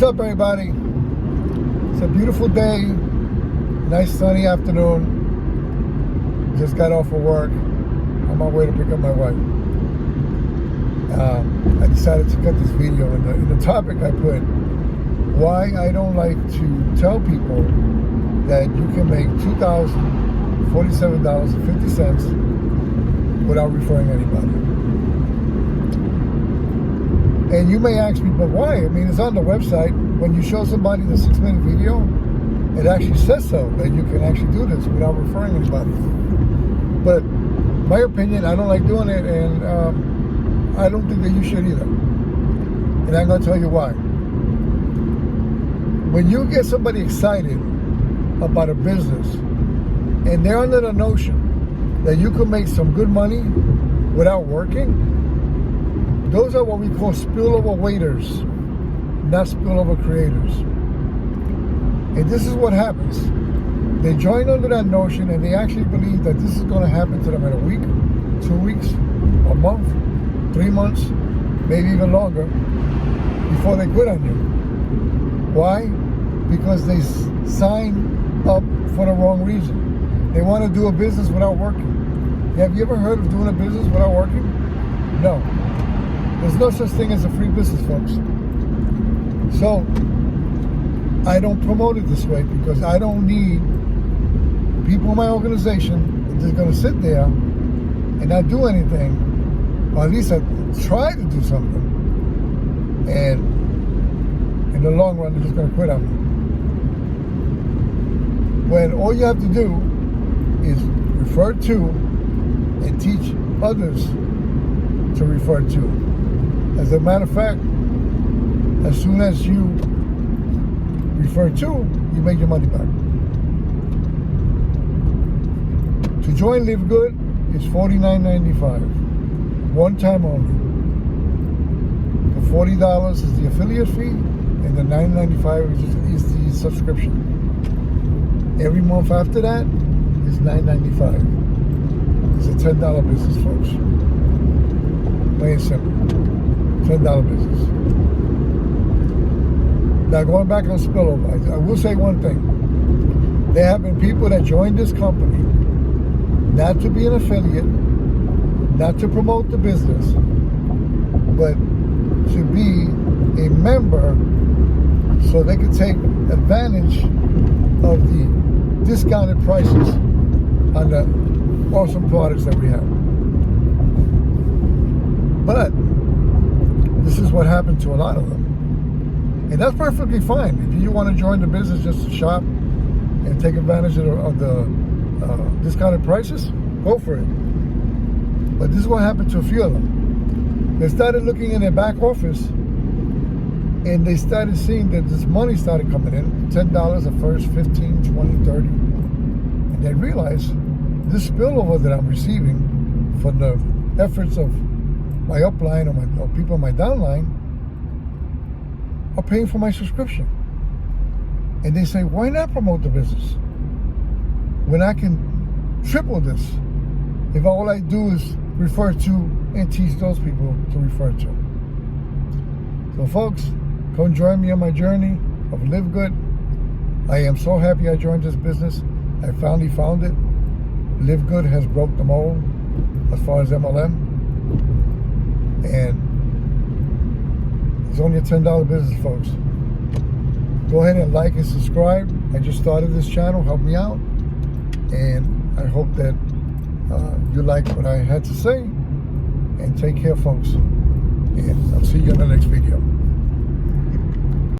What's up, everybody? It's a beautiful day, nice sunny afternoon. Just got off of work, on my way to pick up my wife. I decided to cut this video. In the topic I put, why I don't like to tell people that you can make $2,047.50 without referring anybody. And you may ask me, but why? I mean, it's on the website. When you show somebody the 6-minute video, it actually says so, that you can actually do this without referring anybody. But my opinion, I don't like doing it, and I don't think that you should either. And I'm going to tell you why. When you get somebody excited about a business, and they're under the notion that you can make some good money without working, those are what we call spillover waiters, not spillover creators. And this is what happens. They join under that notion, and they actually believe that this is going to happen to them in a week, 2 weeks, a month, 3 months, maybe even longer, before they quit on you. Why? Because they sign up for the wrong reason. They want to do a business without working. Have you ever heard of doing a business without working? No. There's no such thing as a free business, folks. So, I don't promote it this way because I don't need people in my organization that are going to sit there and not do anything, or at least I try to do something, and in the long run, they're just going to quit on me. When all you have to do is refer to and teach others to refer to. As a matter of fact, as soon as you refer to, you make your money back. To join LiveGood is $49.95, one time only. The $40 is the affiliate fee, and the $9.95 is the subscription. Every month after that is $9.95. It's a $10 business, folks. Plain and simple. $10 business. Now, going back on spillover, I will say one thing. There have been people that joined this company not to be an affiliate, not to promote the business, but to be a member so they could take advantage of the discounted prices on the awesome products that we have. But this is what happened to a lot of them. And that's perfectly fine. If you want to join the business just to shop and take advantage of the discounted prices, go for it. But this is what happened to a few of them. They started looking in their back office, and they started seeing that this money started coming in, $10 at first, 15, 20, 30. And they realized this spillover that I'm receiving from the efforts of my upline or people in my downline are paying for my subscription. And they say, why not promote the business when I can triple this if all I do is refer to and teach those people to refer to. So folks, come join me on my journey of LiveGood. I am so happy I joined this business. I finally found it. LiveGood has broke the mold as far as MLM. And it's only a $10 business, folks. Go ahead and like and subscribe. I just started this channel. Help me out. And I hope that you like what I had to say. And take care, folks. And I'll see you in the next video.